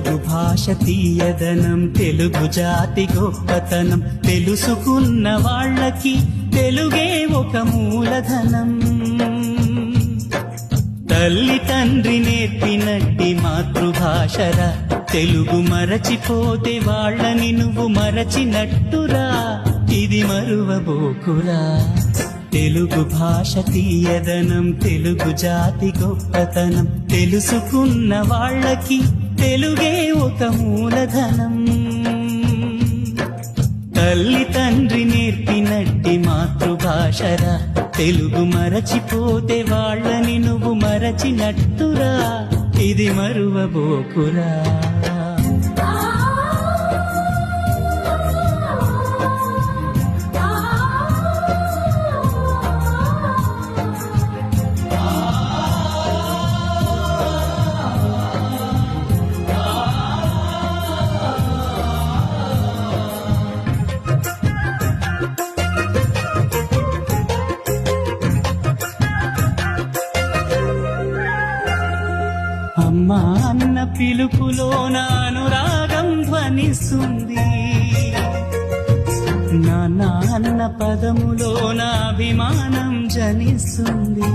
తెలుగు భాష తీయదనం, తెలుగు జాతి గొప్పతనం, తెలుసుకున్న వాళ్ళకి తెలుగే ఒక మూలధనం. తల్లి తండ్రి నేర్పినట్టి మాతృభాషరా, తెలుగు మరచిపోతే వాళ్ళని నువ్వు మరచినట్టురా, ఇది మరువబోకురా. తెలుగు భాష తీయదనం, తెలుగు జాతి గొప్పతనం, తెలుసుకున్న వాళ్ళకి తెలుగే ఒక మూలధనం. తల్లి తండ్రి నేర్పినట్టి మాతృభాషరా, తెలుగు మరచిపోతే వాళ్ళని నువ్వు మరచినట్టురా, ఇది మరువబోకురా. అమ్మా అన్న పిలుపులో అనురాగం ధ్వనిస్తుంది, నాన్న అన్న పదములో అభిమానం జనిస్తుంది.